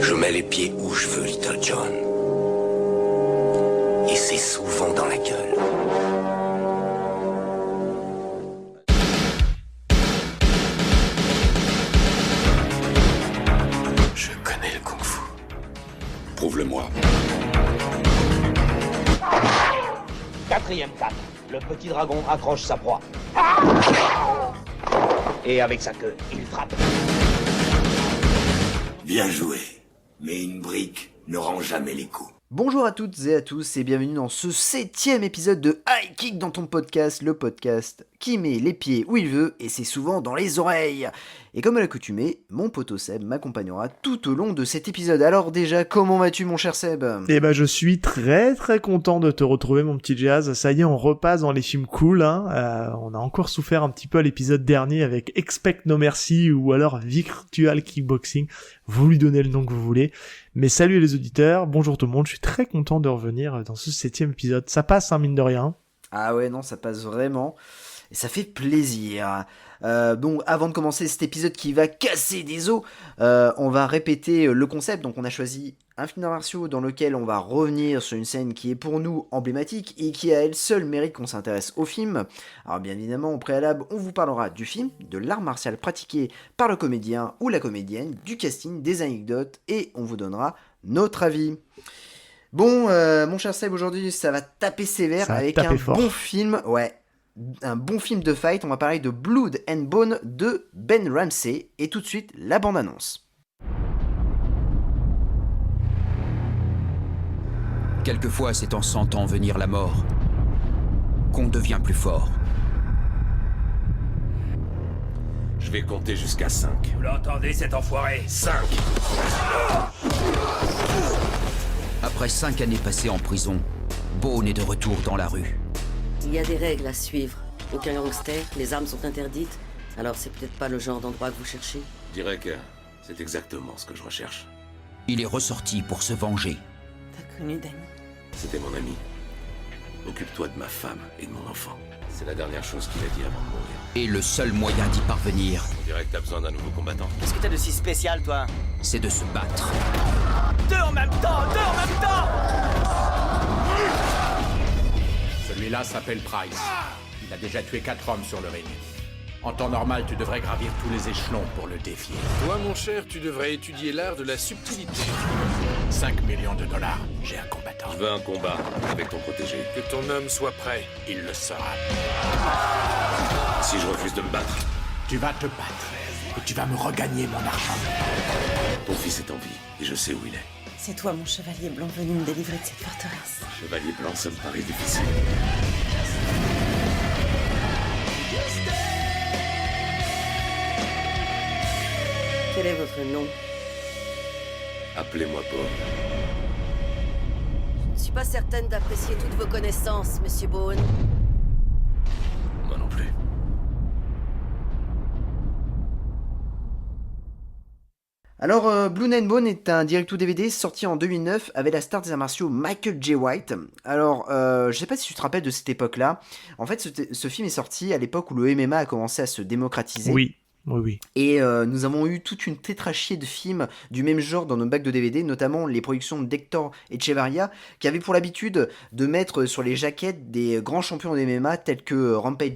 Je mets les pieds où je veux, Little John. Et c'est souvent dans la gueule. Je connais le kung-fu. Prouve-le-moi. 4e canne. Le petit dragon accroche sa proie. Et avec sa queue, il frappe. Bien joué. Mais une brique ne rend jamais les coups. Bonjour à toutes et à tous et bienvenue dans ce 7e épisode de High Kick dans ton podcast, le podcast qui met les pieds où il veut et c'est souvent dans les oreilles. Et comme à l'accoutumée, mon poteau Seb m'accompagnera tout au long de cet épisode. Alors déjà, comment vas-tu mon cher Seb ? Eh ben je suis très content de te retrouver mon petit Jazz. Ça y est, on repasse dans les films cool. On a encore souffert un petit peu à l'épisode dernier avec Expect No Mercy ou alors Virtual Kickboxing. Vous lui donnez le nom que vous voulez. Mais salut les auditeurs, bonjour tout le monde. Je suis très content de revenir dans ce 7e épisode. Ça passe, hein, mine de rien. Ah ouais, non, ça passe vraiment. Et ça fait plaisir. Donc avant de commencer cet épisode qui va casser des os, on va répéter le concept. Donc on a choisi un film d'arts martiaux dans lequel on va revenir sur une scène qui est pour nous emblématique et qui à elle seule mérite qu'on s'intéresse au film. Alors bien évidemment au préalable on vous parlera du film, de l'art martial pratiqué par le comédien ou la comédienne, du casting, des anecdotes et on vous donnera notre avis. Bon mon cher Seb, aujourd'hui ça va taper sévère avec un bon film, ouais. Un bon film de fight, on va parler de Blood and Bone de Ben Ramsey, et tout de suite, la bande-annonce. Quelquefois, c'est en sentant venir la mort qu'on devient plus fort. Je vais compter jusqu'à 5. Vous l'entendez, cet enfoiré ? 5. Après 5 années passées en prison, Bone est de retour dans la rue. Il y a des règles à suivre. Aucun gangster, les armes sont interdites. Alors c'est peut-être pas le genre d'endroit que vous cherchez. Je dirais que c'est exactement ce que je recherche. Il est ressorti pour se venger. T'as connu Danny ? C'était mon ami. Occupe-toi de ma femme et de mon enfant. C'est la dernière chose qu'il a dit avant de mourir. Et le seul moyen d'y parvenir, On dirait que t'as besoin d'un nouveau combattant. Qu'est-ce que t'as de si spécial, toi ? c'est de se battre. Deux en même temps. Celui-là s'appelle Price. Il a déjà tué 4 hommes sur le ring. En temps normal, tu devrais gravir tous les échelons pour le défier. Toi, mon cher, tu devrais étudier l'art de la subtilité. 5 millions de dollars, j'ai un combattant. Je veux un combat avec ton protégé. Que ton homme soit prêt. Il le sera. Si je refuse de me battre, Tu vas te battre. Et tu vas me regagner mon argent. ton fils est en vie et je sais où il est. C'est toi, mon chevalier blanc, venu me délivrer de cette forteresse. Chevalier blanc, ça me paraît difficile. Quel est votre nom ? Appelez-moi Bob. Je suis pas certaine d'apprécier toutes vos connaissances, Monsieur Bone. Moi non plus. Alors, Blood and Bone est un direct-to-DVD sorti en 2009 avec la star des arts martiaux Michael J. White. Alors, je sais pas si tu te rappelles de cette époque-là. En fait, ce film est sorti à l'époque où le MMA a commencé à se démocratiser. Oui. Et nous avons eu toute une tétrachie de films du même genre dans nos bacs de DVD, notamment les productions d'Hector Echevarria, qui avaient pour l'habitude de mettre sur les jaquettes des grands champions de MMA tels que Rampage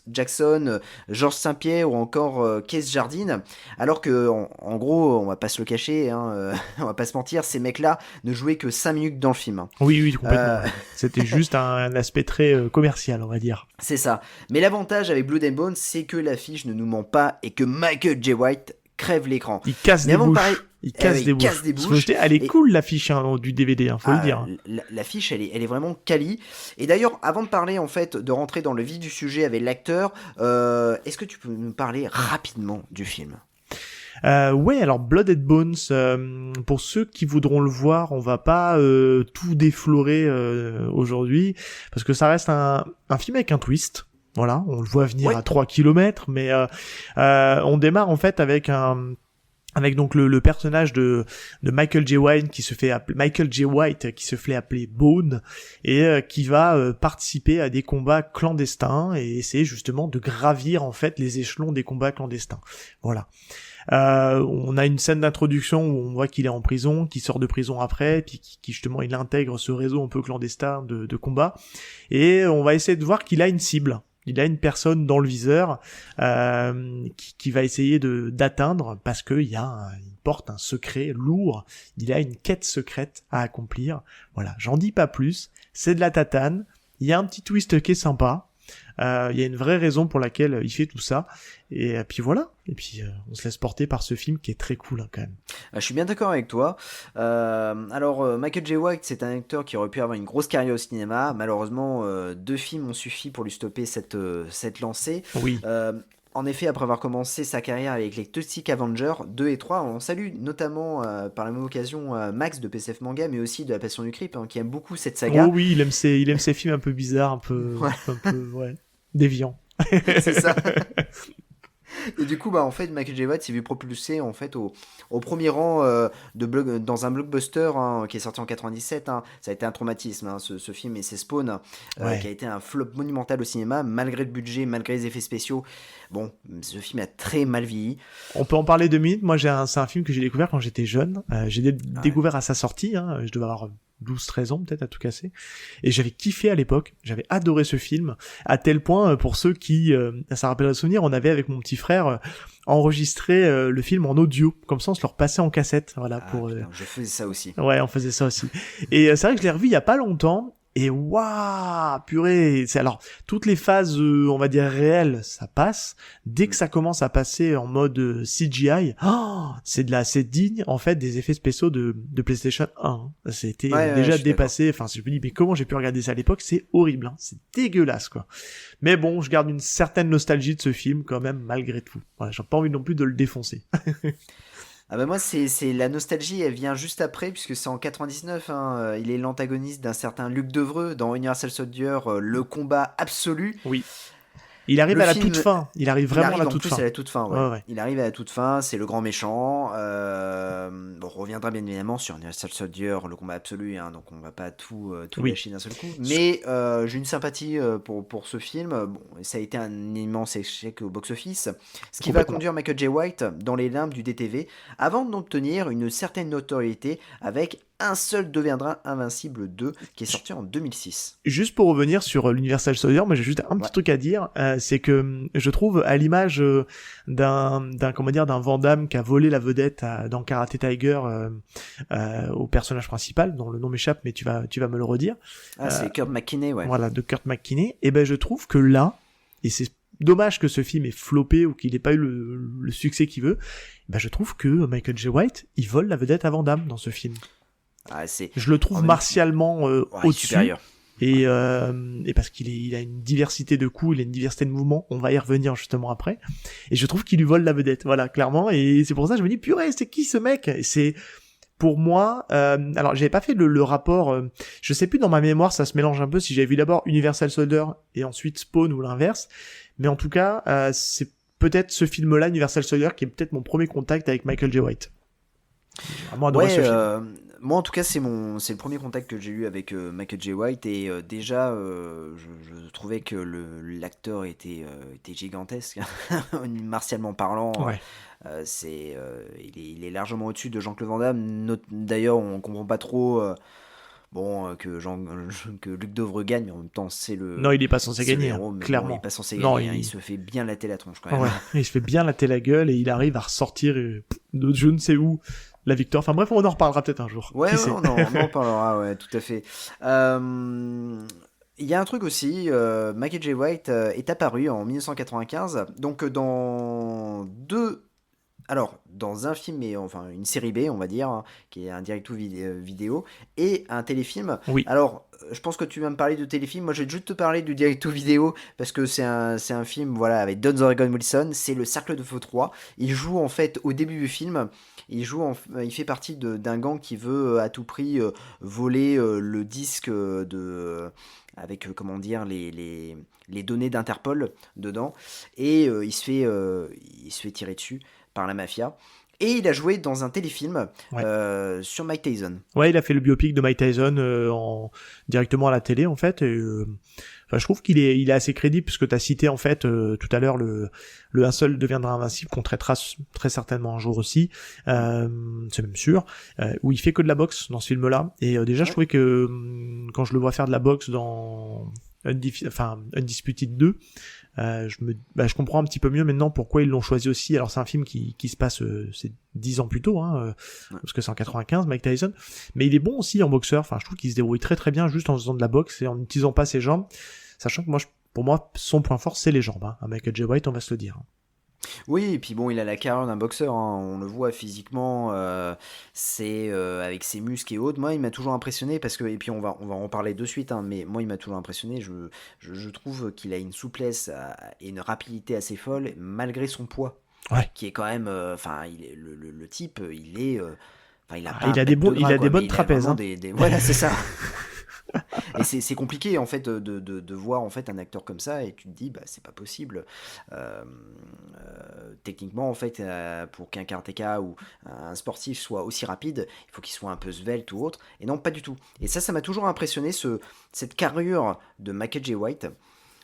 Jackson, Georges Saint-Pierre ou encore Keith Jardine, alors que en gros, on va pas se le cacher, on va pas se mentir, ces mecs-là ne jouaient que 5 minutes dans le film. Oui, complètement. C'était juste un aspect très commercial, on va dire. C'est ça. Mais l'avantage avec Blood and Bone, c'est que l'affiche ne nous ment pas et que Michael J. White crève l'écran. Il casse des bouches. Il casse des bouches. Parce que elle est cool l'affiche du DVD, faut le dire. L'affiche, elle est vraiment quali. Et d'ailleurs, avant de parler en fait, de rentrer dans le vif du sujet avec l'acteur, est-ce que tu peux nous parler rapidement du film ? Ouais, alors Blood and Bones, pour ceux qui voudront le voir, on va pas tout déflorer aujourd'hui, parce que ça reste un film avec un twist. Voilà, on le voit venir à 3 km, mais on démarre en fait avec donc le personnage de Michael J. White qui se fait appeler Bone et qui va participer à des combats clandestins et essayer justement de gravir en fait les échelons des combats clandestins. Voilà. On a une scène d'introduction où on voit qu'il est en prison, qu'il sort de prison après, puis qui justement il intègre ce réseau un peu clandestin de combat, et on va essayer de voir qu'il a une cible. Il a une personne dans le viseur qui va essayer d'atteindre parce que il porte un secret lourd. Il a une quête secrète à accomplir. Voilà, j'en dis pas plus. C'est de la tatane. Il y a un petit twist qui est sympa. Il y a une vraie raison pour laquelle il fait tout ça. Et puis voilà. Et puis on se laisse porter par ce film qui est très cool quand même. Je suis bien d'accord avec toi. Alors Michael J. White, c'est un acteur qui aurait pu avoir une grosse carrière au cinéma. Malheureusement, 2 films ont suffi pour lui stopper cette lancée. Oui. En effet, après avoir commencé sa carrière avec les Toxic Avengers 2 et 3, on salue notamment par la même occasion Max de PCF Manga, mais aussi de La Passion du Creep, qui aime beaucoup cette saga. Oh oui, il aime ces films un peu bizarres, un peu déviants. C'est ça. Et du coup, en fait, Michael J. White s'est vu propulsé en fait au premier rang dans un blockbuster qui est sorti en 97. Ça a été un traumatisme, ce film, et c'est Spawn, qui a été un flop monumental au cinéma, malgré le budget, malgré les effets spéciaux. Bon, ce film a très mal vieilli. On peut en parler 2 minutes. Moi, c'est un film que j'ai découvert quand j'étais jeune. J'ai découvert à sa sortie. Je devais avoir 12-13 ans peut-être à tout casser, et j'avais kiffé à l'époque, j'avais adoré ce film, à tel point, pour ceux qui ça rappelle un souvenir, on avait avec mon petit frère enregistré le film en audio, comme ça on se le repassait en cassette, voilà. Putain, je faisais ça aussi. Ouais, on faisait ça aussi. Et c'est vrai que je l'ai revu il y a pas longtemps, et waouh, purée, alors toutes les phases on va dire réelles, ça passe. Dès que ça commence à passer en mode CGI, c'est digne en fait des effets spéciaux de PlayStation 1. C'était déjà dépassé. Enfin, si je me dis mais comment j'ai pu regarder ça à l'époque, c'est horrible, c'est dégueulasse quoi. Mais bon, je garde une certaine nostalgie de ce film quand même malgré tout. Voilà, j'ai pas envie non plus de le défoncer. Ah bah moi c'est la nostalgie, elle vient juste après, puisque c'est en 99, il est l'antagoniste d'un certain Luc Devreux dans Universal Soldier, le combat absolu. Oui. Il arrive à la toute fin. Il arrive vraiment à la toute fin. À la toute fin, ouais. Il arrive à la toute fin, c'est le grand méchant. On reviendra bien évidemment sur Universal Soldier, le combat absolu, donc on va pas tout lâcher d'un seul coup. Mais j'ai une sympathie pour ce film. Bon, ça a été un immense échec au box-office, ce qui va conduire Michael J. White dans les limbes du DTV, avant d'obtenir une certaine notoriété avec Un seul deviendra invincible 2, qui est sorti en 2006. Juste pour revenir sur l'Universal Soldier, moi j'ai juste un petit truc à dire, c'est que je trouve à l'image d'un Van Damme qui a volé la vedette dans Karate Tiger au personnage principal, dont le nom m'échappe, mais tu vas me le redire. C'est Kurt McKinney, ouais. Voilà, de Kurt McKinney. Et je trouve que là, et c'est dommage que ce film ait floppé ou qu'il n'ait pas eu le succès qu'il veut, je trouve que Michael J. White, il vole la vedette à Van Damme dans ce film. Je le trouve martialement au-dessus, supérieur. Et parce qu'il a une diversité de coups, il a une diversité de mouvements, on va y revenir justement après, et je trouve qu'il lui vole la vedette, voilà, clairement, et c'est pour ça que je me dis, purée, c'est qui ce mec? C'est, pour moi, alors j'avais pas fait le rapport, je sais plus, dans ma mémoire ça se mélange un peu, si j'avais vu d'abord Universal Soldier et ensuite Spawn ou l'inverse, mais en tout cas, c'est peut-être ce film-là, Universal Soldier, qui est peut-être mon premier contact avec Michael J. White. J'ai vraiment adoré ce film. Moi, en tout cas, c'est le premier contact que j'ai eu avec Michael J. White, et déjà, je trouvais que l'acteur était gigantesque, martialement parlant. Ouais. Il est largement au-dessus de Jean-Claude Van Damme. D'ailleurs, on comprend pas trop. Que Luc Devreux gagne, mais en même temps, c'est le. Non, il est pas censé gagner, clairement. Il est pas censé gagner. Il se fait bien latter la tronche quand même. Ouais, il se fait bien latter la gueule et il arrive à ressortir de je ne sais où la victoire. Enfin bref, on en reparlera peut-être un jour. Ouais, on en parlera, ouais, tout à fait. Il y a un truc aussi, Michael J. White est apparu en 1995, donc dans un film, et enfin une série B, on va dire, qui est un direct-to-vidéo, et un téléfilm. Oui. Alors, je pense que tu vas me parler de téléfilm. Moi, je vais juste te parler du direct-to-vidéo, parce que c'est un film, voilà, avec Don Oregon Wilson. C'est le Cercle de Feu 3. Il joue, en fait, au début du film, il fait partie d'un gang qui veut à tout prix voler le disque avec, comment dire, les données d'Interpol dedans. Et il se fait tirer dessus par la mafia. Et il a joué dans un téléfilm sur Mike Tyson. Ouais, il a fait le biopic de Mike Tyson directement à la télé, en fait. Et, Enfin, je trouve qu'il est assez crédible, puisque t'as cité en fait tout à l'heure le un seul deviendra invincible, qu'on traitera très certainement un jour aussi, c'est même sûr, où il fait que de la boxe dans ce film-là. Et déjà, je trouvais que quand je le vois faire de la boxe dans Undisputed 2, je comprends un petit peu mieux maintenant pourquoi ils l'ont choisi aussi. Alors c'est un film qui se passe c'est 10 ans plus tôt, parce que c'est en 95, Mike Tyson, mais il est bon aussi en boxeur. Enfin, je trouve qu'il se débrouille très très bien juste en faisant de la boxe et en n'utilisant pas ses jambes, sachant que pour moi son point fort c'est les jambes, hein. Michael J. White, on va se le dire. Oui, et puis bon, il a la carrure d'un boxeur, hein. On le voit physiquement, c'est avec ses muscles et autres. Moi, il m'a toujours impressionné parce que, et puis on va en parler de suite, hein, mais moi, il m'a toujours impressionné. Je trouve qu'il a une souplesse et une rapidité assez folle malgré son poids, qui est quand même, le type, il est, il a des bonnes trapèzes, hein. Voilà, c'est ça. Et c'est compliqué en fait de voir en fait un acteur comme ça, et tu te dis c'est pas possible techniquement en fait, pour qu'un karatéka ou un sportif soit aussi rapide, il faut qu'il soit un peu svelte ou autre, et non, pas du tout. Et ça m'a toujours impressionné, cette carrure de Michael J. White.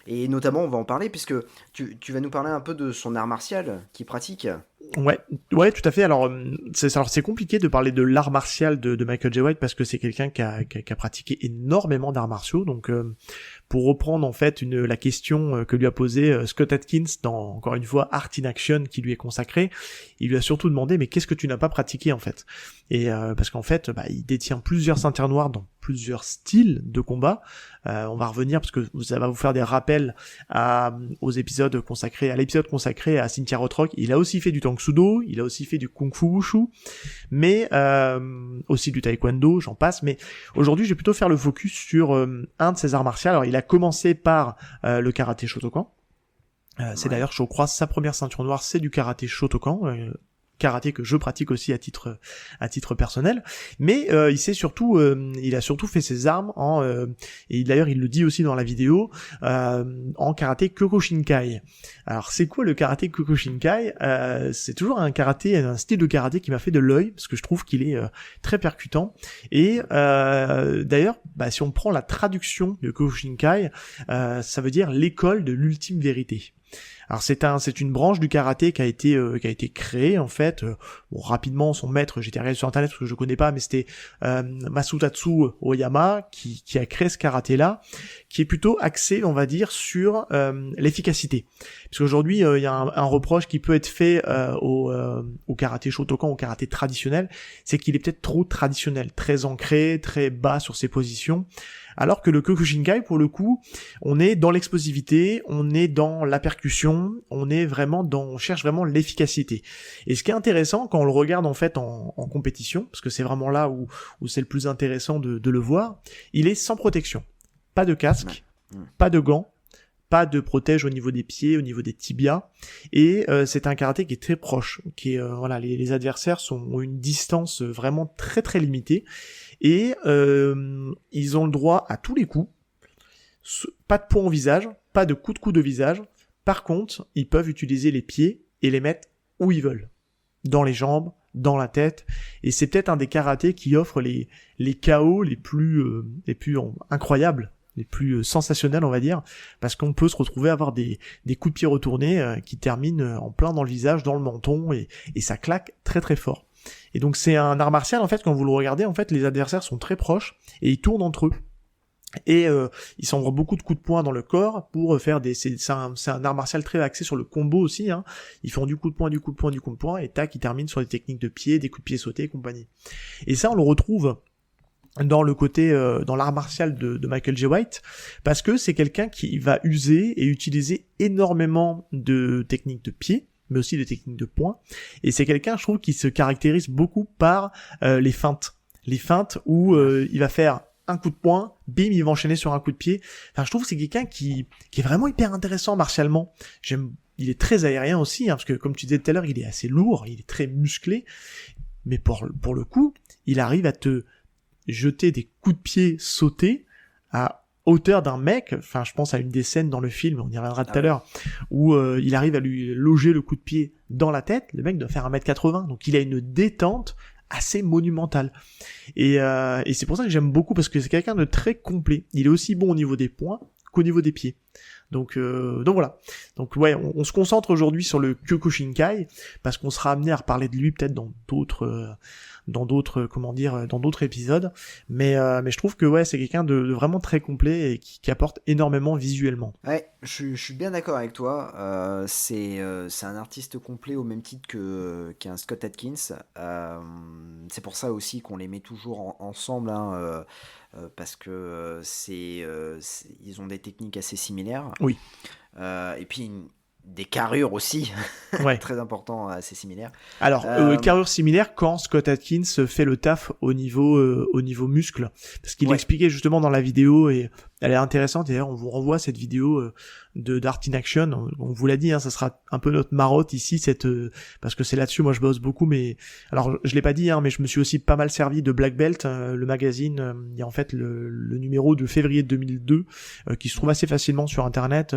Et notamment, on va en parler, puisque tu vas nous parler un peu de son art martial qu'il pratique. Ouais, tout à fait. Alors c'est compliqué de parler de l'art martial de Michael J. White, parce que c'est quelqu'un qui a pratiqué énormément d'arts martiaux. Donc, pour reprendre en fait la question que lui a posée Scott Adkins dans, encore une fois, Art in Action, qui lui est consacré, il lui a surtout demandé mais qu'est-ce que tu n'as pas pratiqué en fait. Et parce qu'en fait, il détient plusieurs ceintures noires dans plusieurs styles de combat. On va revenir parce que ça va vous faire des rappels à l'épisode consacré à Cynthia Rothrock. Il a aussi fait du Tang Soo Do, il a aussi fait du Kung Fu Wushu, mais aussi du Taekwondo, j'en passe. Mais aujourd'hui, je vais plutôt faire le focus sur un de ses arts martiaux. Alors, il a commencé par le karaté Shotokan. C'est d'ailleurs, je crois, sa première ceinture noire, c'est du karaté Shotokan. Karaté que je pratique aussi à titre personnel, mais il a surtout fait ses armes et d'ailleurs il le dit aussi dans la vidéo, en karaté Kyokushinkai. Alors c'est quoi le karaté Kyokushinkai? C'est toujours un style de karaté qui m'a fait de l'œil, parce que je trouve qu'il est très percutant. Et d'ailleurs, si on prend la traduction de Kyokushinkai, ça veut dire l'école de l'ultime vérité. Alors c'est une branche du karaté qui a été créée en fait. Rapidement, son maître, j'étais regardé sur internet parce que je connais pas, mais c'était Masutatsu Oyama qui a créé ce karaté là, qui est plutôt axé, on va dire, sur l'efficacité. Parce qu'aujourd'hui, il y a un reproche qui peut être fait au karaté Shotokan, au karaté traditionnel, c'est qu'il est peut-être trop traditionnel, très ancré, très bas sur ses positions. Alors que le Kyokushinkai, pour le coup, on est dans l'explosivité, on est dans la percussion, on cherche vraiment l'efficacité. Et ce qui est intéressant quand on le regarde en fait en compétition, parce que c'est vraiment là où c'est le plus intéressant de le voir, il est sans protection. Pas de casque, pas de gants, pas de protège au niveau des pieds, au niveau des tibias, et c'est un karaté qui est très proche, qui est les adversaires ont une distance vraiment très très limitée, et ils ont le droit à tous les coups, pas de poing au visage, pas de coup de coude au visage. Par contre, ils peuvent utiliser les pieds et les mettre où ils veulent, dans les jambes, dans la tête, et c'est peut-être un des karatés qui offre les KO les plus incroyables, les plus sensationnels, on va dire, parce qu'on peut se retrouver à avoir des coups de pied retournés qui terminent en plein dans le visage, dans le menton, et ça claque très très fort. Et donc c'est un art martial en fait, quand vous le regardez, en fait les adversaires sont très proches et ils tournent entre eux. Et ils s'envoient beaucoup de coups de poing dans le corps pour faire c'est un art martial très axé sur le combo aussi, hein. Ils font du coup de poing, du coup de poing, du coup de poing, et tac, ils terminent sur des techniques de pied, des coups de pied sautés et compagnie. Et ça on le retrouve dans le côté dans l'art martial de Michael J. White, parce que c'est quelqu'un qui va user et utiliser énormément de techniques de pied, mais aussi de techniques de poing, et c'est quelqu'un, je trouve, qui se caractérise beaucoup par les feintes où il va faire un coup de poing, bim, il va enchaîner sur un coup de pied. Enfin, je trouve que c'est quelqu'un qui est vraiment hyper intéressant martialement. Il est très aérien aussi, hein, parce que comme tu disais tout à l'heure, il est assez lourd, il est très musclé, mais pour le coup, il arrive à te jeter des coups de pied sautés à hauteur d'un mec. Enfin, je pense à une des scènes dans le film, on y reviendra tout à l'heure, où il arrive à lui loger le coup de pied dans la tête. Le mec doit faire 1m80, donc il a une détente assez monumentale. Et c'est pour ça que j'aime beaucoup, parce que c'est quelqu'un de très complet. Il est aussi bon au niveau des points qu'au niveau des pieds. Donc voilà. Donc ouais, on se concentre aujourd'hui sur le Kyokushinkai parce qu'on sera amené à reparler de lui peut-être dans d'autres épisodes. Mais je trouve que ouais, c'est quelqu'un de vraiment très complet et qui apporte énormément visuellement. Ouais, je suis bien d'accord avec toi. C'est un artiste complet au même titre qu'un Scott Adkins. C'est pour ça aussi qu'on les met toujours ensemble, hein, parce que ils ont des techniques assez similaires. Oui. Et puis des carrures aussi, ouais. Très important, assez similaires. Alors, carrure similaire quand Scott Adkins fait le taf au niveau muscle, parce qu'il expliquait justement dans la vidéo, et elle est intéressante, et d'ailleurs on vous renvoie cette vidéo d'Art in Action, on vous l'a dit, hein, ça sera un peu notre marotte ici, parce que c'est là-dessus, moi je bosse beaucoup, mais alors je l'ai pas dit, hein, mais je me suis aussi pas mal servi de Black Belt, le magazine, il y a en fait le numéro de février 2002, qui se trouve assez facilement sur internet,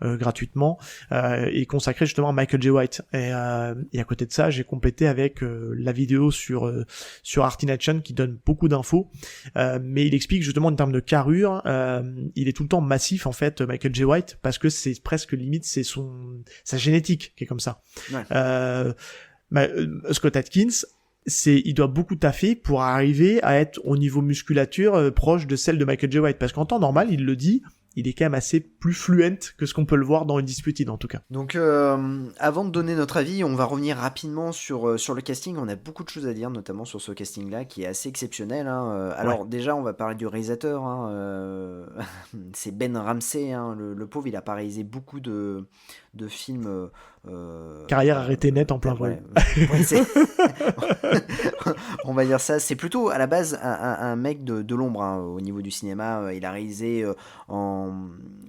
gratuitement, et consacré justement à Michael J. White, et à côté de ça, j'ai complété avec la vidéo sur Art in Action qui donne beaucoup d'infos, mais il explique justement en termes de carrure, il est tout le temps massif en fait, Michael J. White, parce que c'est presque limite, c'est sa génétique qui est comme ça. Ouais. Scott Adkins, il doit beaucoup taffer pour arriver à être au niveau musculature proche de celle de Michael J. White, parce qu'en temps normal, il le dit, il est quand même assez plus fluent que ce qu'on peut le voir dans Undisputed en tout cas. Donc avant de donner notre avis, on va revenir rapidement sur le casting. On a beaucoup de choses à dire, notamment sur ce casting-là qui est assez exceptionnel, hein. Alors déjà, on va parler du réalisateur, hein. C'est Ben Ramsey, hein. Le pauvre, il a pas réalisé beaucoup de films. Carrière arrêtée net en plein vol. Ouais, on va dire ça. C'est plutôt à la base un mec de l'ombre, hein, au niveau du cinéma. Il a réalisé en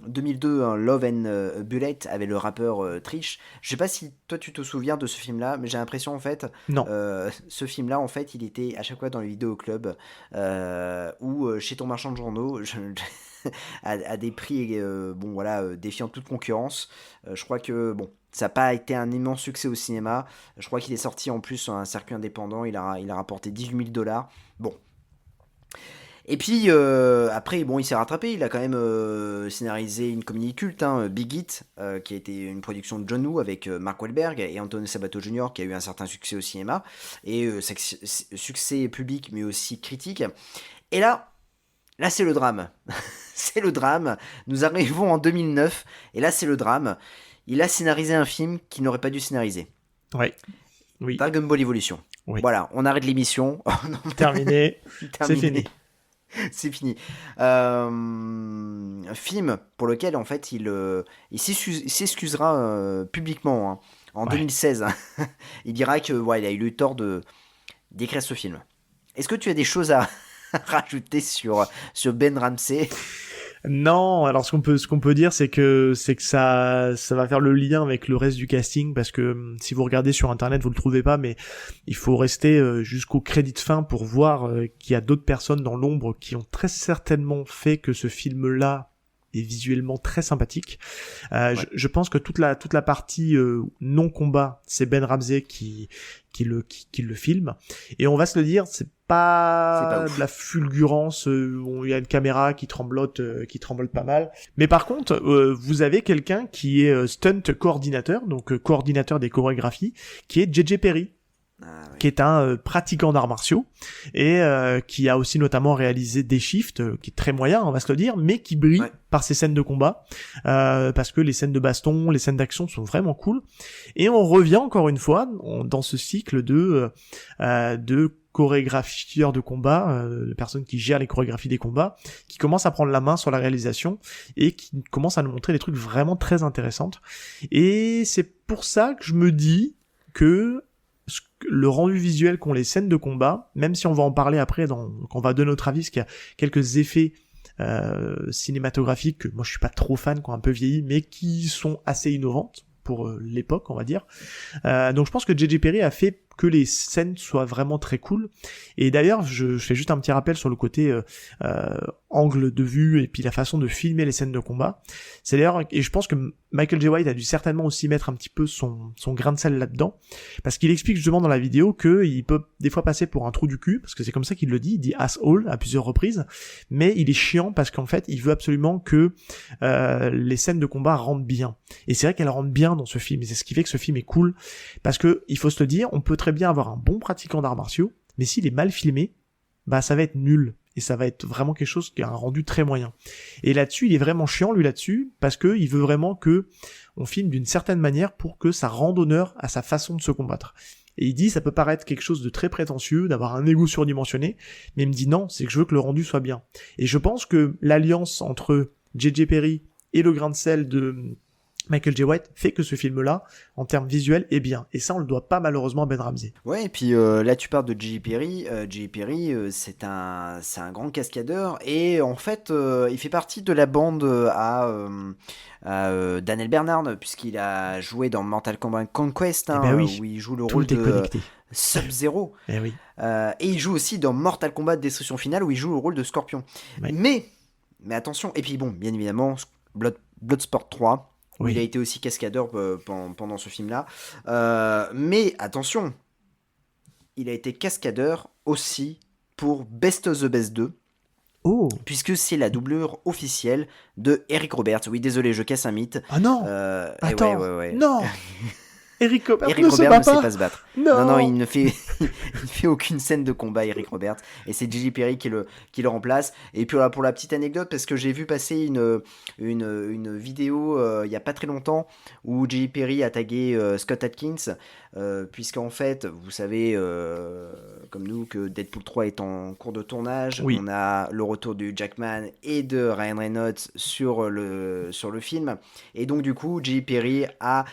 2002 Love and Bullet avec le rappeur Trish. Je sais pas si toi tu te souviens de ce film-là, mais j'ai l'impression en fait. Non. Ce film-là, en fait, il était à chaque fois dans les vidéoclubs ou chez ton marchand de journaux. À des prix défiant toute concurrence. Je crois que ça n'a pas été un immense succès au cinéma. Je crois qu'il est sorti en plus sur un circuit indépendant. Il a rapporté $18,000. Bon. Et puis après, il s'est rattrapé. Il a quand même scénarisé une comédie culte, hein, Big Hit, qui a été une production de John Woo avec Mark Wahlberg et Anthony Sabato Jr., qui a eu un certain succès au cinéma et succès public, mais aussi critique. Et là, c'est le drame. C'est le drame. Nous arrivons en 2009 et là, c'est le drame. Il a scénarisé un film qu'il n'aurait pas dû scénariser. Ouais. Oui. Dragon Ball Evolution. Oui. Voilà, on arrête l'émission. Terminé. C'est fini. C'est fini. Un film pour lequel en fait il s'excusera publiquement, hein, en 2016. Il dira que il a eu le tort d'écrire ce film. Est-ce que tu as des choses à rajouter sur Ben Ramsey? Non, alors ce qu'on peut dire, c'est que ça va faire le lien avec le reste du casting, parce que si vous regardez sur internet, vous le trouvez pas, mais il faut rester jusqu'au crédit de fin pour voir qu'il y a d'autres personnes dans l'ombre qui ont très certainement fait que ce film-là est visuellement très sympathique. Je pense que toute la partie non combat, c'est Ben Ramsey qui le filme, et on va se le dire, c'est pas de la fulgurance, où il y a une caméra qui tremblote pas mal. Mais par contre, vous avez quelqu'un qui est stunt coordinateur, donc coordinateur des chorégraphies, qui est JJ Perry. Qui est un pratiquant d'arts martiaux et qui a aussi notamment réalisé des Shift, qui est très moyen, on va se le dire, mais qui brille par ses scènes de combat, parce que les scènes de baston, les scènes d'action sont vraiment cool. Et on revient encore une fois dans ce cycle de chorégraphieurs de combat, de personnes qui gèrent les chorégraphies des combats, qui commencent à prendre la main sur la réalisation et qui commencent à nous montrer des trucs vraiment très intéressants. Et c'est pour ça que je me dis que le rendu visuel qu'ont les scènes de combat, même si on va en parler après quand on va donner notre avis, parce qu'il y a quelques effets cinématographiques que moi je suis pas trop fan, qui ont un peu vieilli, mais qui sont assez innovantes pour l'époque, on va dire. Donc je pense que JJ Perry a fait que les scènes soient vraiment très cool. Et d'ailleurs, je fais juste un petit rappel sur le côté angle de vue et puis la façon de filmer les scènes de combat. C'est d'ailleurs, et je pense que Michael J. White a dû certainement aussi mettre un petit peu son grain de sel là-dedans, parce qu'il explique justement dans la vidéo qu'il peut des fois passer pour un trou du cul, parce que c'est comme ça qu'il le dit, il dit asshole à plusieurs reprises, mais il est chiant parce qu'en fait, il veut absolument que les scènes de combat rentrent bien. Et c'est vrai qu'elles rentrent bien dans ce film, et c'est ce qui fait que ce film est cool, parce que, il faut se le dire, on peut très bien avoir un bon pratiquant d'arts martiaux, mais s'il est mal filmé, bah ça va être nul. Et ça va être vraiment quelque chose qui a un rendu très moyen. Et là-dessus, il est vraiment chiant, lui, là-dessus, parce que il veut vraiment que on filme d'une certaine manière pour que ça rende honneur à sa façon de se combattre. Et il dit, ça peut paraître quelque chose de très prétentieux, d'avoir un ego surdimensionné, mais il me dit non, c'est que je veux que le rendu soit bien. Et je pense que l'alliance entre J.J. Perry et le grain de sel de Michael J. White fait que ce film-là, en termes visuels, est bien. Et ça, on le doit pas malheureusement à Ben Ramsey. Ouais, et puis là tu parles de J.J. Perry. J.J. Perry, c'est un grand cascadeur, et en fait, il fait partie de la bande à Daniel Bernard, puisqu'il a joué dans Mortal Kombat Conquest, hein, où il joue le rôle de Sub-Zero. Oui. Et il joue aussi dans Mortal Kombat Destruction Finale, où il joue le rôle de Scorpion. Oui. Mais attention, et puis bon, bien évidemment, Bloodsport 3. Oui. Il a été aussi cascadeur pendant ce film-là. Mais attention, il a été cascadeur aussi pour Best of the Best 2. Oh. Puisque c'est la doublure officielle de Eric Roberts. Oui, désolé, je casse un mythe. Ah non. Attends, ouais. Non. Eric Roberts ne sait pas se battre. Non, il ne fait aucune scène de combat, Eric Roberts. Et c'est J.J. Perry qui le remplace. Et puis voilà, pour la petite anecdote, parce que j'ai vu passer une vidéo il y a pas très longtemps où J.J. Perry a tagué Scott Adkins, puisqu'en fait, vous savez, comme nous, que Deadpool 3 est en cours de tournage. Oui. On a le retour de Jackman et de Ryan Reynolds sur le film. Et donc, du coup, J.J. Perry a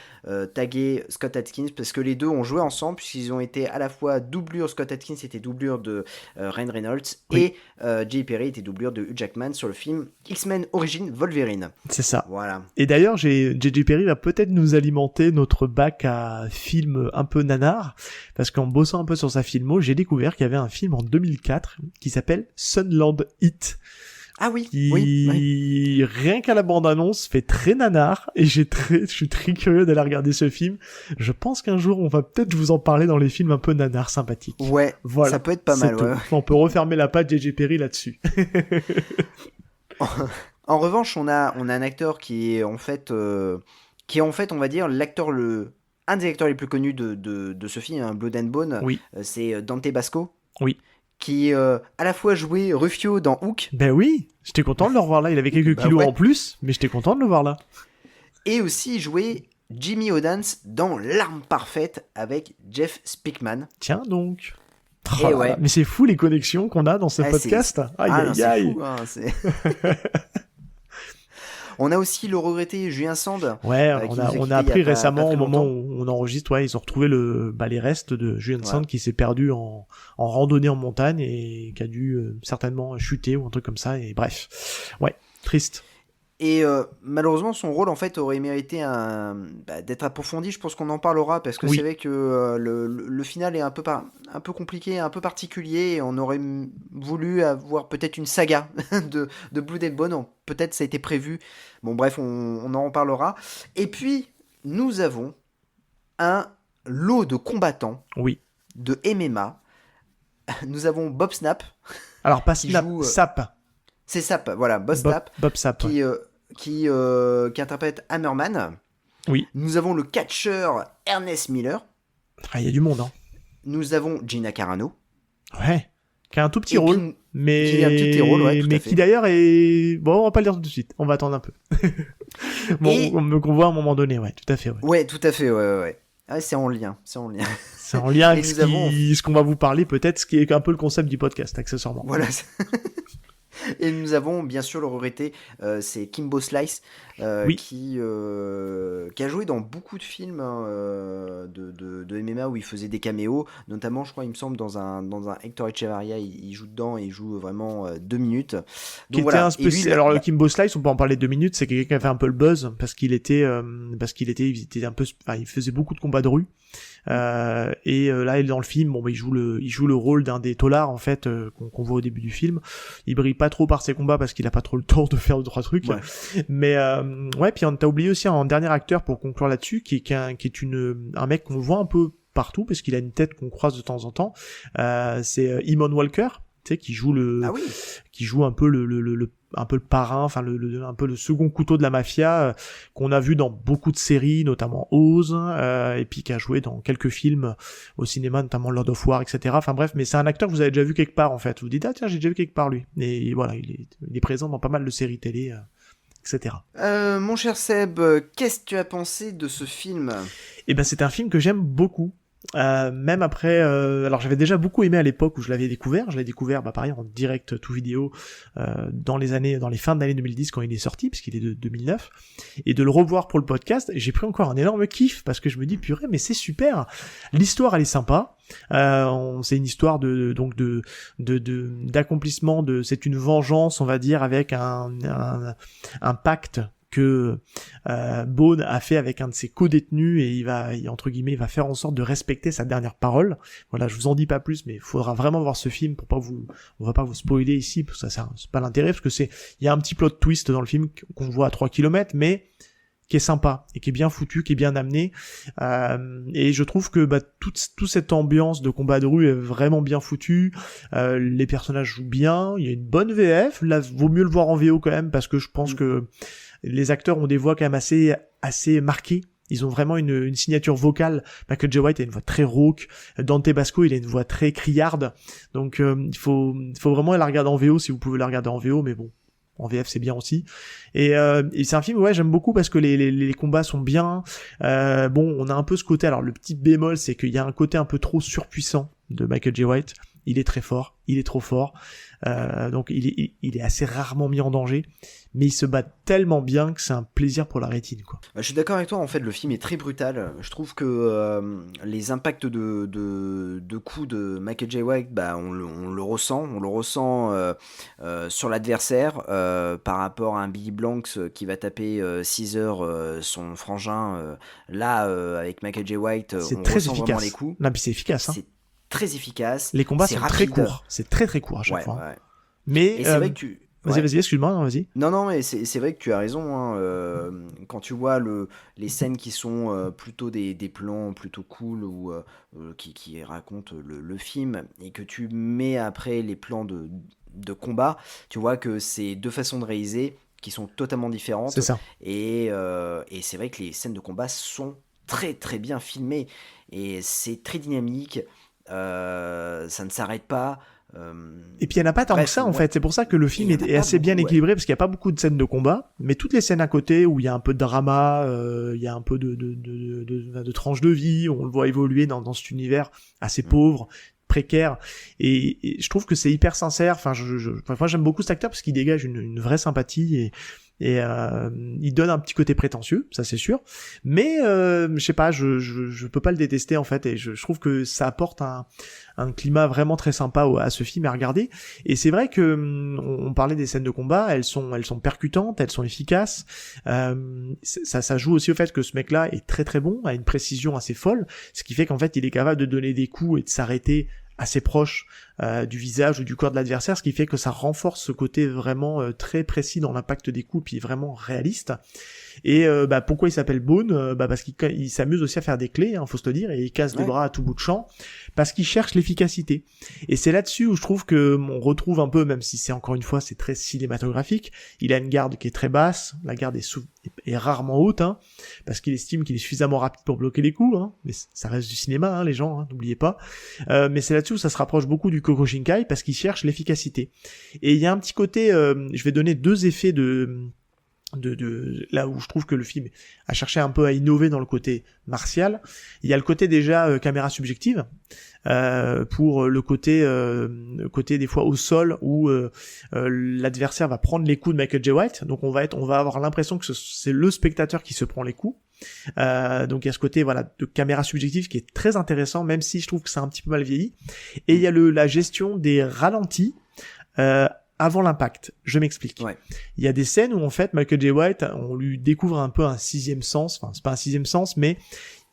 tagué Scott Adkins, parce que les deux ont joué ensemble, puisqu'ils ont été à la fois doublure, Scott Adkins était doublure de Ryan Reynolds, et J.J. Perry était doublure de Hugh Jackman sur le film X-Men Origins Wolverine. C'est ça. Voilà. Et d'ailleurs, J.J. Perry va peut-être nous alimenter notre bac à films un peu nanar, parce qu'en bossant un peu sur sa filmo, j'ai découvert qu'il y avait un film en 2004 qui s'appelle Sunland Heat. Ah oui, qui, rien qu'à la bande-annonce, fait très nanar, et je suis très curieux d'aller regarder ce film. Je pense qu'un jour, on va peut-être vous en parler dans les films un peu nanar sympathiques. Ouais, voilà, ça peut être pas mal, ouais. On peut refermer la patte J.J. Perry là-dessus. En revanche, on a un acteur qui est en fait, on va dire, un des acteurs les plus connus de ce film, hein, Blood and Bone. Oui. C'est Dante Basco. Oui. Qui à la fois jouait Rufio dans Hook. Ben oui, j'étais content de le revoir là. Il avait quelques kilos en plus, mais j'étais content de le voir là. Et aussi jouait Jimmy Odance dans L'Arme Parfaite avec Jeff Speakman. Tiens donc. Oh là là. Mais c'est fou les connexions qu'on a dans ce podcast. C'est fou, hein, On a aussi le regretté Julien Sand. Ouais, on a appris récemment, au moment où on enregistre, ils ont retrouvé les restes de Julien Sand qui s'est perdu en randonnée en montagne et qui a dû certainement chuter ou un truc comme ça. Et bref, ouais, triste. Et malheureusement, son rôle en fait aurait mérité d'être approfondi. Je pense qu'on en parlera parce que c'est vrai que le final est un peu compliqué, un peu particulier. Et on aurait voulu avoir peut-être une saga de Blood and Bone. Peut-être ça a été prévu. Bon, bref, on en parlera. Et puis nous avons un lot de combattants de MMA. Nous avons Bob Snap. Alors pas Snap, Sap. C'est Sap, voilà, Bob Sap, qui interprète Hammerman. Oui. Nous avons le catcheur Ernest Miller. Ah, il y a du monde, hein. Nous avons Gina Carano. Ouais. Qui a un tout petit rôle, mais qui a un petit rôle, ouais, tout à fait. Qui d'ailleurs est bon, on va pas le dire tout de suite. On va attendre un peu. Qu'on voit à un moment donné, ouais, tout à fait, ouais. Ouais, tout à fait, ouais. Ah, c'est en lien. C'est en lien avec ce qu'on va vous parler, peut-être, ce qui est un peu le concept du podcast, accessoirement. Voilà. Et nous avons bien sûr le regretté, c'est Kimbo Slice, qui a joué dans beaucoup de films de MMA où il faisait des caméos, notamment je crois il me semble dans un Hector Echevarria, il joue dedans et il joue vraiment 2 minutes. Donc, voilà. Alors le Kimbo Slice, on peut en parler 2 minutes, c'est quelqu'un qui a fait un peu le buzz parce qu'il était un peu, il faisait beaucoup de combats de rue. Là, dans le film, bon, bah, il joue le rôle d'un des taulards en fait qu'on voit au début du film. Il brille pas trop par ses combats parce qu'il a pas trop le temps de faire 2-3 trucs. Ouais. Mais ouais, puis on t'a oublié aussi un dernier acteur pour conclure là-dessus, qui est un mec qu'on voit un peu partout parce qu'il a une tête qu'on croise de temps en temps. C'est Eamon Walker, tu sais, qui joue qui joue un peu un peu le parrain, enfin un peu le second couteau de la mafia, qu'on a vu dans beaucoup de séries, notamment Oz, et puis qui a joué dans quelques films au cinéma, notamment Lord of War, etc. Enfin bref, mais c'est un acteur que vous avez déjà vu quelque part en fait. Vous dites tiens, j'ai déjà vu quelque part lui. Et voilà, il est présent dans pas mal de séries télé, etc. Mon cher Seb, qu'est-ce que tu as pensé de ce film ? Eh ben c'est un film que j'aime beaucoup. Même après, alors j'avais déjà beaucoup aimé à l'époque où je l'avais découvert. Je l'ai découvert, pareil, en direct tout vidéo dans les fins de l'année 2010 quand il est sorti, puisqu'il est de 2009. Et de le revoir pour le podcast, j'ai pris encore un énorme kiff parce que je me dis purée, mais c'est super. L'histoire elle est sympa. C'est une histoire d'accomplissement c'est une vengeance, on va dire, avec un pacte que Bone a fait avec un de ses co-détenus, et il va faire en sorte de respecter sa dernière parole. Voilà, je vous en dis pas plus, mais il faudra vraiment voir ce film on va pas vous spoiler ici, parce que ça c'est pas l'intérêt, parce que il y a un petit plot twist dans le film qu'on voit à 3 km, mais qui est sympa, et qui est bien foutu, qui est bien amené, et je trouve que toute cette ambiance de combat de rue est vraiment bien foutue, les personnages jouent bien, il y a une bonne VF, là vaut mieux le voir en VO quand même, parce que je pense que les acteurs ont des voix quand même assez marquées. Ils ont vraiment une signature vocale. Michael J. White a une voix très rauque. Dante Basco, il a une voix très criarde. Donc, il faut vraiment la regarder en VO si vous pouvez la regarder en VO, mais bon, en VF c'est bien aussi. Et c'est un film, ouais, j'aime beaucoup parce que les combats sont bien. Bon, on a un peu ce côté, alors le petit bémol, c'est qu'il y a un côté un peu trop surpuissant de Michael J. White. Il est très fort, il est trop fort. Donc il est assez rarement mis en danger, mais il se bat tellement bien que c'est un plaisir pour la rétine, quoi. Je suis d'accord avec toi, en fait le film est très brutal. Je trouve que les impacts de coups de Michael J. White, on le ressent sur l'adversaire, par rapport à un Billy Blanks qui va taper 6 heures son frangin. Avec Michael J. White, c'est on très ressent efficace. vraiment les coups. Non, puis c'est efficace, hein. C'est très efficace. Les combats sont rapide. très courts, c'est très très court à chaque fois. Ouais. Mais et c'est vrai que tu... Vas-y, excuse-moi, non, vas-y. Non, mais c'est vrai que tu as raison, hein, quand tu vois les scènes qui sont plutôt des plans plutôt cool, ou qui racontent le film, et que tu mets après les plans de combat, tu vois que c'est deux façons de réaliser qui sont totalement différentes. C'est ça. Et c'est vrai que les scènes de combat sont très très bien filmées, et c'est très dynamique, ça ne s'arrête pas. Et puis il n'y en a pas tant que ça, en fait. C'est pour ça que le film est assez bien équilibré, parce qu'il n'y a pas beaucoup de scènes de combat, mais toutes les scènes à côté où il y a un peu de drama, il y a un peu de tranche de vie, on le voit évoluer dans cet univers assez pauvre, précaire, et je trouve que c'est hyper sincère. Enfin, moi j'aime beaucoup cet acteur parce qu'il dégage une vraie sympathie, et il donne un petit côté prétentieux, ça c'est sûr, mais je sais pas, je peux pas le détester, en fait, et je trouve que ça apporte un climat vraiment très sympa à ce film à regarder. Et c'est vrai que on parlait des scènes de combat, elles sont percutantes, elles sont efficaces, ça joue aussi au fait que ce mec-là est très très bon, a une précision assez folle, ce qui fait qu'en fait il est capable de donner des coups et de s'arrêter assez proche du visage ou du corps de l'adversaire, ce qui fait que ça renforce ce côté vraiment très précis dans l'impact des coups, puis vraiment réaliste. Et pourquoi il s'appelle Bone, parce qu'il s'amuse aussi à faire des clés, hein, faut se le dire, et il casse des bras à tout bout de champ, parce qu'il cherche l'efficacité. Et c'est là-dessus où je trouve que on retrouve un peu, même si c'est encore une fois c'est très cinématographique, il a une garde qui est très basse, la garde est rarement haute, hein, parce qu'il estime qu'il est suffisamment rapide pour bloquer les coups, hein, mais ça reste du cinéma, hein, les gens, hein, n'oubliez pas. Mais c'est là-dessus où ça se rapproche beaucoup du Kokushinkai, parce qu'il cherche l'efficacité. Et il y a un petit côté, je vais donner deux effets de là où je trouve que le film a cherché un peu à innover dans le côté martial. Il y a le côté déjà caméra subjective, pour le côté des fois au sol où l'adversaire va prendre les coups de Michael J. White, donc on va avoir l'impression que c'est le spectateur qui se prend les coups. Donc il y a ce côté de caméra subjective qui est très intéressant, même si je trouve que c'est un petit peu mal vieilli. Et il y a la gestion des ralentis avant l'impact. Je m'explique. Ouais. Il y a des scènes où en fait Michael J. White, on lui découvre un peu un sixième sens, enfin c'est pas un sixième sens, mais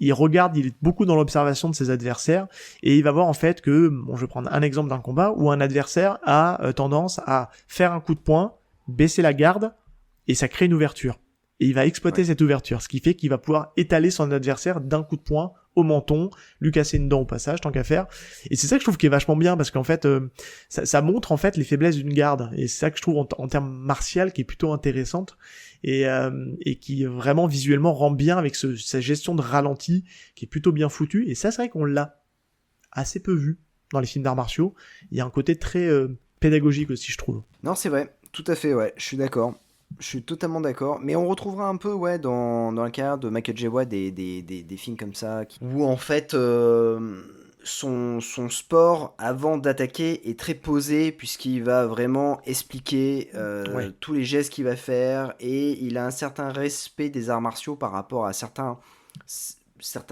il regarde, il est beaucoup dans l'observation de ses adversaires, et il va voir en fait que, bon, je vais prendre un exemple d'un combat où un adversaire a tendance à faire un coup de poing, baisser la garde, et ça crée une ouverture. Et il va exploiter cette ouverture, ce qui fait qu'il va pouvoir étaler son adversaire d'un coup de poing au menton, lui casser une dent au passage, tant qu'à faire. Et c'est ça que je trouve qui est vachement bien, parce qu'en fait, ça montre en fait les faiblesses d'une garde. Et c'est ça que je trouve en termes martial qui est plutôt intéressante, et qui vraiment visuellement rend bien avec sa gestion de ralenti, qui est plutôt bien foutue. Et ça, c'est vrai qu'on l'a assez peu vu dans les films d'arts martiaux. Il y a un côté très pédagogique aussi, je trouve. Non, c'est vrai, tout à fait, ouais, je suis d'accord. Je suis totalement d'accord, mais on retrouvera un peu, ouais, dans la carrière de Michael J. White des films comme ça, où en fait son sport avant d'attaquer est très posé, puisqu'il va vraiment expliquer tous les gestes qu'il va faire, et il a un certain respect des arts martiaux par rapport à certains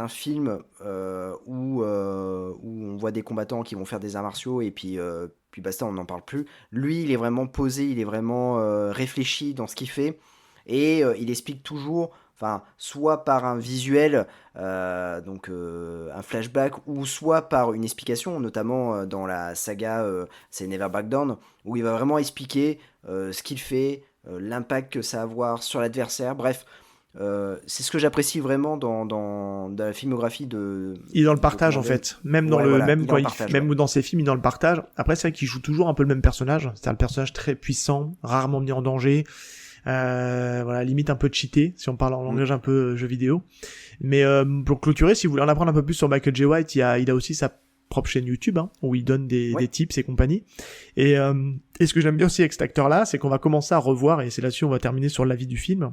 films où on voit des combattants qui vont faire des arts martiaux et puis basta, on n'en parle plus. Lui, il est vraiment posé, il est vraiment réfléchi dans ce qu'il fait, et il explique toujours, enfin, soit par un visuel, donc un flashback, ou soit par une explication, notamment dans la saga c'est Never Back Down, où il va vraiment expliquer ce qu'il fait, l'impact que ça va avoir sur l'adversaire, bref. C'est ce que j'apprécie vraiment dans la filmographie de. Il est dans le partage en fait, même dans même dans ses films, il est dans le partage. Après, c'est vrai qu'il joue toujours un peu le même personnage, c'est un personnage très puissant, rarement mis en danger. Voilà, limite un peu cheaté si on parle en langage un peu jeu vidéo. Mais pour clôturer, si vous voulez en apprendre un peu plus sur Michael J. White, il a aussi sa propre chaîne YouTube, hein, où il donne des tips et compagnie. Et ce que j'aime bien aussi avec cet acteur-là, c'est qu'on va commencer à revoir, et c'est là-dessus on va terminer sur l'avis du film,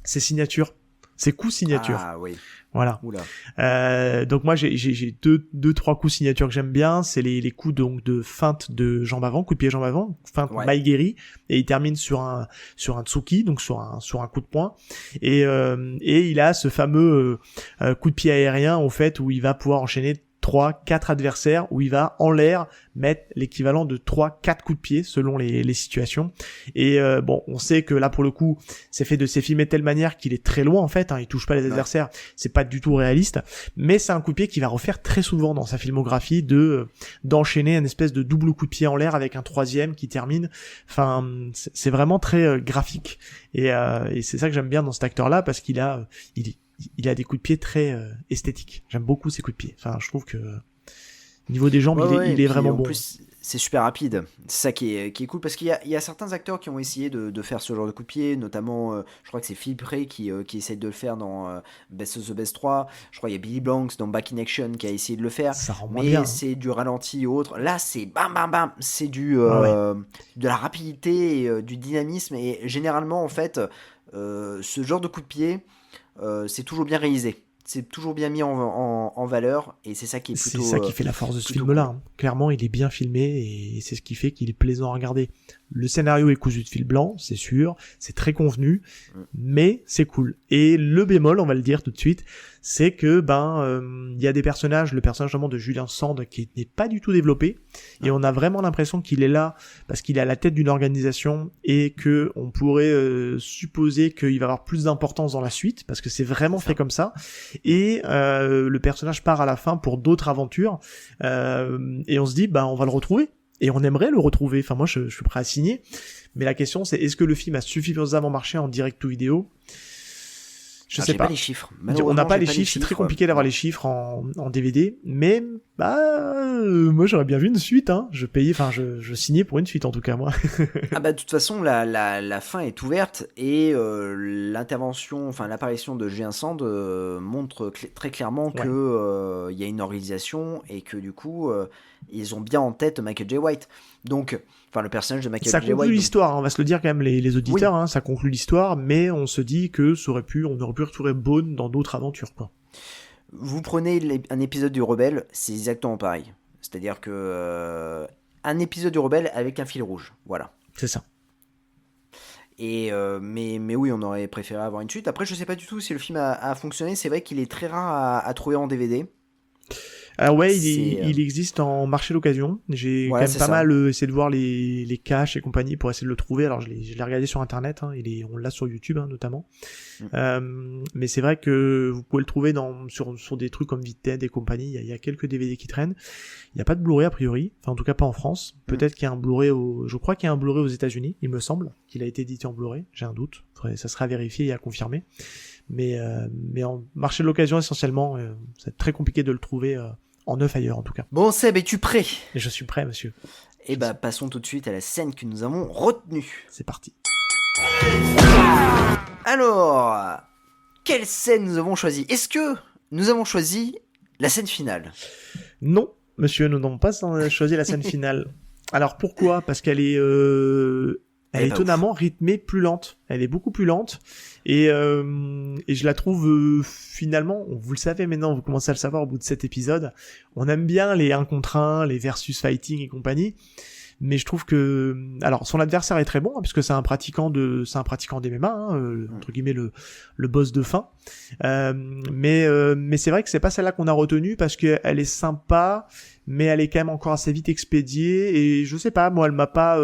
ses signatures, ses coups signatures. Ah oui. Voilà. Oula. Donc moi j'ai deux trois coups signatures que j'aime bien, c'est les coups donc de feinte de jambe avant, coup de pied jambe avant, feinte Maigeri, et il termine sur un Tsuki, donc sur un coup de poing, et il a ce fameux coup de pied aérien en fait, où il va pouvoir enchaîner 3-4 adversaires, où il va en l'air mettre l'équivalent de 3-4 coups de pied selon les situations. Et bon, on sait que là pour le coup, c'est filmé de telle manière qu'il est très loin en fait, hein, il touche pas les adversaires, c'est pas du tout réaliste, mais c'est un coup de pied qu'il va refaire très souvent dans sa filmographie, d'enchaîner un espèce de double coup de pied en l'air avec un troisième qui termine. Enfin, c'est vraiment très graphique, et c'est ça que j'aime bien dans cet acteur là, parce qu'il a des coups de pied très esthétiques. J'aime beaucoup ces coups de pied. Enfin, je trouve que niveau des jambes, il est vraiment bon. En plus, c'est super rapide. C'est ça qui est cool, parce qu'il y a certains acteurs qui ont essayé de faire ce genre de coup de pied, notamment, je crois que c'est Philippe Ray qui essaye de le faire dans Best of the Best 3. Je crois qu'il y a Billy Blanks dans Back in Action qui a essayé de le faire. Ça rend moins mais bien, c'est du ralenti et autres. Là, c'est bam bam bam. C'est de la rapidité, et, du dynamisme, et généralement, en fait, ce genre de coup de pied, c'est toujours bien réalisé, c'est toujours bien mis en valeur, et c'est ça qui est plutôt. C'est ça qui fait la force de ce film-là. Cool. Hein. Clairement, il est bien filmé, et c'est ce qui fait qu'il est plaisant à regarder. Le scénario est cousu de fil blanc, c'est sûr, c'est très convenu, mais c'est cool. Et le bémol, on va le dire tout de suite, c'est que il y a des personnages, le personnage notamment de Julien Sand qui n'est pas du tout développé, et on a vraiment l'impression qu'il est là parce qu'il est à la tête d'une organisation, et que on pourrait supposer qu'il va avoir plus d'importance dans la suite, parce que c'est vraiment fait comme ça. Et le personnage part à la fin pour d'autres aventures, et on se dit on va le retrouver. Et on aimerait le retrouver, enfin moi je suis prêt à signer, mais la question c'est, est-ce que le film a suffisamment marché en direct ou vidéo ? Je sais pas. Pas les chiffres. On n'a pas les chiffres, c'est très compliqué d'avoir les chiffres en DVD, mais moi j'aurais bien vu une suite, hein. Je signais pour une suite en tout cas, moi. De toute façon la fin est ouverte, et l'apparition de Julien Sand montre très clairement que y a une organisation, et que du coup ils ont bien en tête Michael J. White. Donc le personnage de Michael J. White. Ça conclut l'histoire, on va se le dire quand même les auditeurs, hein, ça conclut l'histoire, mais on se dit que on aurait pu retrouver Bone dans d'autres aventures, quoi. Vous prenez un épisode du Rebelle, c'est exactement pareil. C'est-à-dire que un épisode du Rebelle avec un fil rouge, voilà. C'est ça. Et mais oui, on aurait préféré avoir une suite. Après, je sais pas du tout si le film a fonctionné. C'est vrai qu'il est très rare à trouver en DVD. Alors ouais, C'est, il existe en marché d'occasion. J'ai Voilà, quand c'est même pas ça. mal essayé de voir les caches et compagnie pour essayer de le trouver. Alors je l'ai regardé sur internet, hein, on l'a sur YouTube notamment. Mais c'est vrai que vous pouvez le trouver sur des trucs comme Vinted et compagnie. Il y a quelques DVD qui traînent. Il n'y a pas de Blu-ray a priori, enfin en tout cas pas en France. Peut-être qu'il y a un Blu-ray je crois qu'il y a un Blu-ray aux États-Unis, il me semble, qu'il a été édité en Blu-ray. J'ai un doute. Ça sera à vérifier et à confirmer. Mais en marché de l'occasion essentiellement, c'est très compliqué de le trouver en neuf ailleurs en tout cas. Bon, Seb, es-tu prêt? Et je suis prêt, monsieur. Et bah, passons tout de suite à la scène que nous avons retenue. C'est parti. Alors, quelle scène nous avons choisi? Est-ce que nous avons choisi la scène finale? Non, monsieur, nous n'avons pas choisi la scène finale. Alors pourquoi? Parce qu'elle est, elle est pas étonnamment rythmée, plus lente. Elle est beaucoup plus lente. Et je la trouve finalement, vous le savez maintenant, vous commencez à le savoir au bout de 7 épisodes, on aime bien les 1 contre 1, les versus fighting et compagnie. Mais je trouve que, alors son adversaire est très bon, puisque c'est un pratiquant des MMA, entre guillemets le boss de fin. Mais c'est vrai que c'est pas celle-là qu'on a retenue parce qu'elle est sympa, mais elle est quand même encore assez vite expédiée. Et je sais pas, moi, elle m'a pas.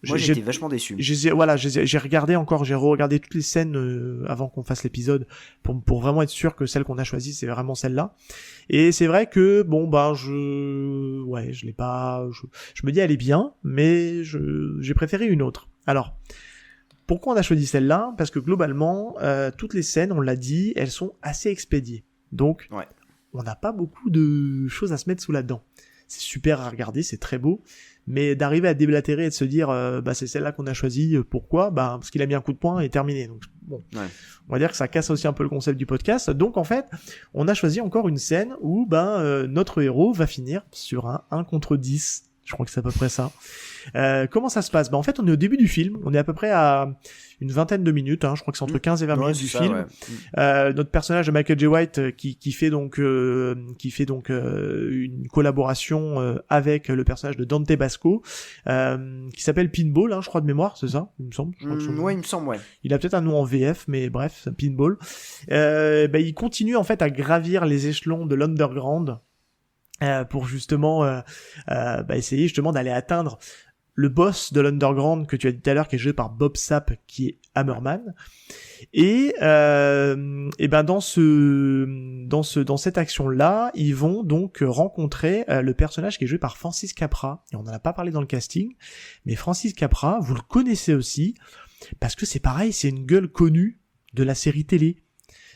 Moi, j'étais vachement déçu. J'ai re-regardé toutes les scènes avant qu'on fasse l'épisode pour vraiment être sûr que celle qu'on a choisie c'est vraiment celle-là. Et c'est vrai que je l'ai pas. Je me dis elle est bien, mais j'ai préféré une autre. Alors pourquoi on a choisi celle-là? Parce que globalement toutes les scènes, on l'a dit, elles sont assez expédiées. Donc on n'a pas beaucoup de choses à se mettre sous la dent. C'est super à regarder, c'est très beau. Mais d'arriver à déblatérer et de se dire c'est celle-là qu'on a choisie, pourquoi? Parce qu'il a mis un coup de poing et terminé. Donc bon, on va dire que ça casse aussi un peu le concept du podcast. Donc en fait, on a choisi encore une scène où notre héros va finir sur un 1 contre 10. Je crois que c'est à peu près ça. Comment ça se passe? En fait, on est au début du film. On est à peu près à une vingtaine de minutes. Je crois que c'est entre 15 et 20 minutes du film. Ouais. Notre personnage de Michael J. White qui fait donc une collaboration avec le personnage de Dante Basco qui s'appelle Pinball, je crois de mémoire, c'est ça? Il me semble. Ouais, il me semble, ouais. Il a peut-être un nom en VF, mais bref, c'est Pinball. Il continue en fait à gravir les échelons de l'underground. Pour justement essayer justement d'aller atteindre le boss de l'underground que tu as dit tout à l'heure, qui est joué par Bob Sapp, qui est Hammerman. Et dans cette action-là, ils vont donc rencontrer le personnage qui est joué par Francis Capra. Et on n'en a pas parlé dans le casting, mais Francis Capra, vous le connaissez aussi, parce que c'est pareil, c'est une gueule connue de la série télé.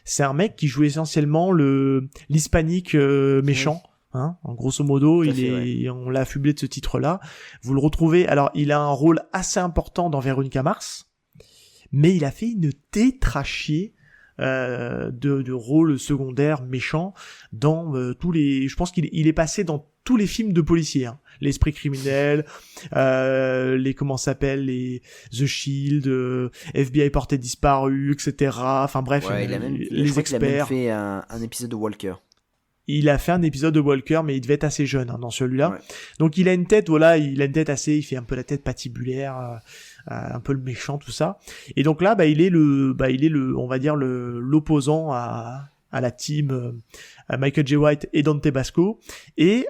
C'est un mec qui joue essentiellement l'hispanique méchant. En grosso modo, on l'a affublé de ce titre-là. Vous le retrouvez. Alors, il a un rôle assez important dans Véronica Mars, mais il a fait une tétrachier de rôles secondaires méchants dans tous les. Je pense qu'il est passé dans tous les films de policiers. L'Esprit criminel, les The Shield, FBI porté disparu, etc. Enfin bref, les experts. Il a même fait un épisode de Walker. Il a fait un épisode de Walker, mais il devait être assez jeune dans celui-là. Ouais. Donc il a une tête, il fait un peu la tête patibulaire, un peu le méchant, tout ça. Et donc là, il est on va dire l'opposant à la team Michael J. White et Dante Basco. Et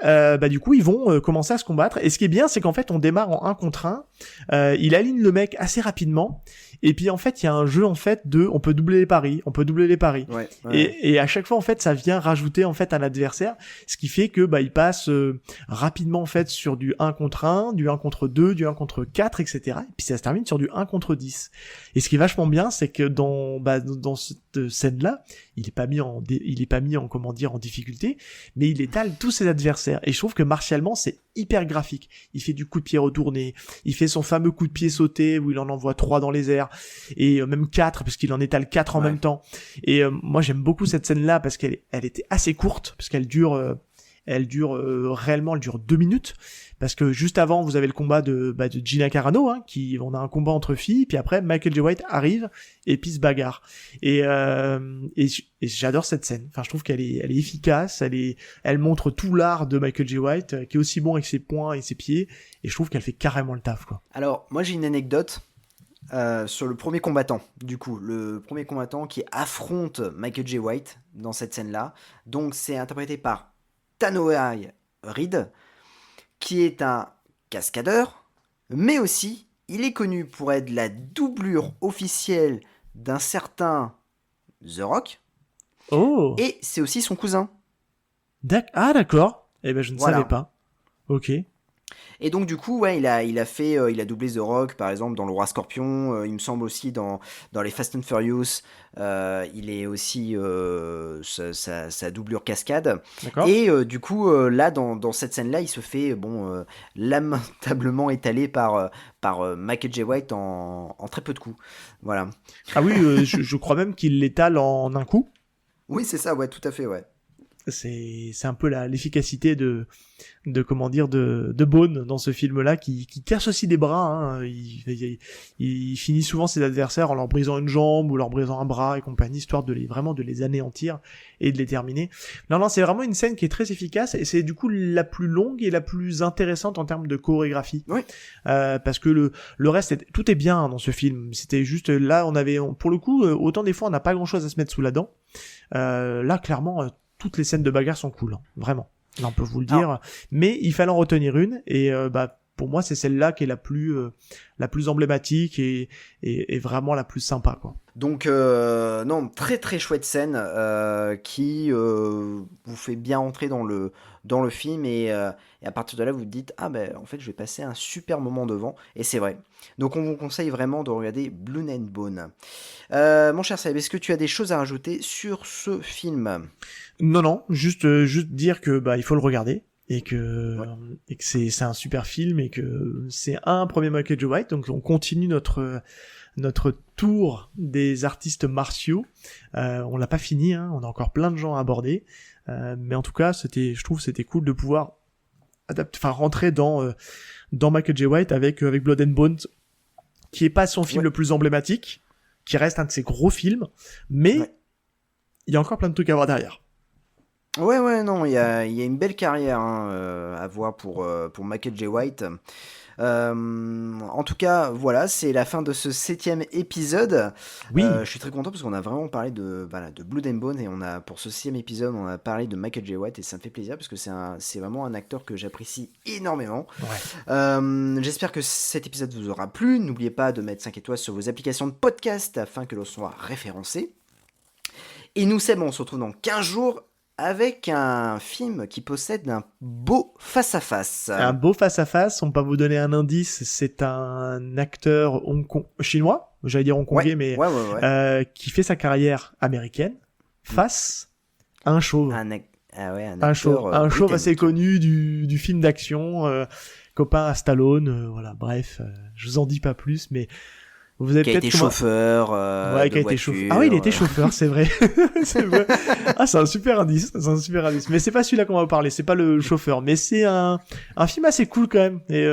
du coup, ils vont commencer à se combattre. Et ce qui est bien, c'est qu'en fait, on démarre en 1 contre 1. Il aligne le mec assez rapidement. Et puis en fait, il y a un jeu en fait on peut doubler les paris. Ouais. Et à chaque fois en fait, ça vient rajouter en fait un adversaire, ce qui fait que il passe rapidement en fait sur du 1 contre 1, du 1 contre 2, du 1 contre 4, etc. Et puis ça se termine sur du 1 contre 10. Et ce qui est vachement bien, c'est que dans cette scène-là, il est pas mis en difficulté, mais il étale tous ses adversaires. Et je trouve que martialement, c'est hyper graphique. Il fait du coup de pied retourné, il fait son fameux coup de pied sauté où il en envoie 3 dans les airs, et même 4 parce qu'il en étale 4 en même temps. Et moi j'aime beaucoup cette scène-là parce qu'elle était assez courte, parce qu'elle dure réellement 2 minutes, parce que juste avant vous avez le combat de Gina Carano, on a un combat entre filles, puis après Michael J. White arrive et puis se bagarre. Et j'adore cette scène. Enfin, je trouve qu'elle est efficace, elle montre tout l'art de Michael J. White, qui est aussi bon avec ses poings et ses pieds, et je trouve qu'elle fait carrément le taf, quoi. Alors moi j'ai une anecdote sur le premier combattant, du coup, le premier combattant qui affronte Michael J. White dans cette scène-là. Donc c'est interprété par Tanoai Reed, qui est un cascadeur, mais aussi il est connu pour être la doublure officielle d'un certain The Rock, Oh. et c'est aussi son cousin. Ah d'accord. Eh ben je ne Voilà. savais pas. Ok. Et donc du coup, ouais, il a doublé The Rock, par exemple, dans Le Roi Scorpion, il me semble aussi dans les Fast and Furious, il est aussi sa doublure cascade. D'accord. Et du coup, là, dans cette scène-là, il se fait, lamentablement étalé par Michael J. White en très peu de coups. Voilà. Ah oui, je crois même qu'il l'étale en un coup. Oui, c'est ça, ouais, tout à fait, ouais. C'est un peu l'efficacité de Bourne dans ce film-là qui casse aussi des bras. Hein. Il finit souvent ses adversaires en leur brisant une jambe ou leur brisant un bras et compagnie, histoire de les anéantir et de les terminer. Non, c'est vraiment une scène qui est très efficace et c'est du coup la plus longue et la plus intéressante en termes de chorégraphie. Oui. Parce que le reste, tout est bien dans ce film. C'était juste là, pour le coup, autant des fois on n'a pas grand-chose à se mettre sous la dent. Là, clairement. Toutes les scènes de bagarre sont cool, hein, vraiment. Là, on peut vous le dire. Mais il fallait en retenir une, et pour moi, c'est celle-là qui est la plus emblématique et vraiment la plus sympa, quoi. Donc, non, très très chouette scène qui vous fait bien entrer dans le film et à partir de là, vous vous dites en fait, je vais passer un super moment devant, et c'est vrai. Donc, on vous conseille vraiment de regarder Blood and Bone. Mon cher Saïb, est-ce que tu as des choses à rajouter sur ce film ? Non, juste dire que il faut le regarder. Et que c'est un super film et que c'est un premier Michael J. White. Donc on continue notre tour des artistes martiaux. On l'a pas fini, hein, on a encore plein de gens à aborder. Mais en tout cas, je trouve c'était cool de pouvoir rentrer dans Michael J. White avec Blood and Bones, qui est pas son film le plus emblématique, qui reste un de ses gros films, mais il y a encore plein de trucs à voir derrière. Ouais, non, il y a une belle carrière à voir pour Michael J. White. En tout cas, voilà, c'est la fin de ce 7e épisode. Oui. Je suis très content parce qu'on a vraiment parlé de Blood and Bone, et pour ce 6e épisode, on a parlé de Michael J. White, et ça me fait plaisir parce que c'est vraiment un acteur que j'apprécie énormément. Ouais. J'espère que cet épisode vous aura plu. N'oubliez pas de mettre 5 étoiles sur vos applications de podcast afin que l'on soit référencé. Et nous, Seb, on se retrouve dans 15 jours avec un film qui possède un beau face-à-face. Un beau face-à-face, on peut vous donner un indice, c'est un acteur chinois, j'allais dire hongkongais, mais qui fait sa carrière américaine face à un chauve. Un chauve assez connu du film d'action, copain à Stallone, voilà, bref, je vous en dis pas plus, mais... Vous avez qui a été chauffeur de voiture. Ah oui, il était chauffeur, c'est vrai. C'est vrai. Ah, c'est un super indice. Mais c'est pas celui-là qu'on va parler, c'est pas le chauffeur. Mais c'est un film assez cool quand même. Et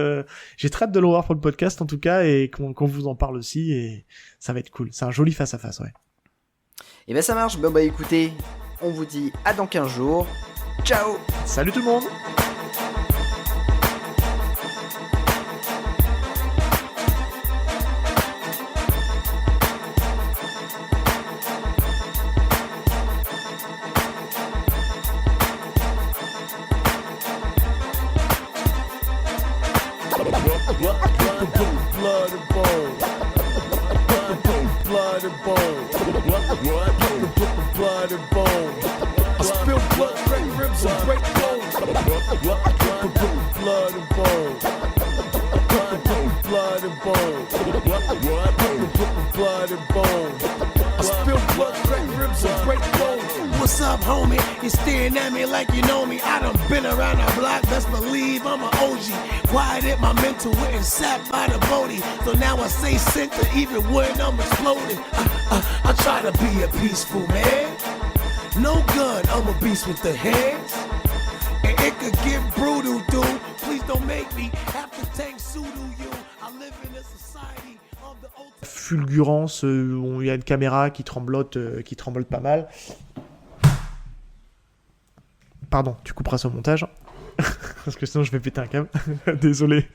j'ai très hâte de le voir pour le podcast en tout cas, et qu'on vous en parle aussi, et ça va être cool. C'est un joli face-à-face, ouais. Et ben ça marche. Écoutez, on vous dit à dans 15 jours. Ciao. Salut tout le monde. What's up, homie? You're staring at me like you know me. I done been around the block, best believe I'm an OG. Quiet at my mental, went sapped by the Bodie. So now I say center even when I'm exploding. I try to be a peaceful man. No gun, I'm a beast with the hands. And it could get brutal, dude. Please don't make me have to tank pseudo you. I live in a society of the ultimate... Fulgurance, il y a une caméra qui tremblote pas mal. Pardon, tu couperas ce montage. Parce que sinon je vais péter un câble. Désolé.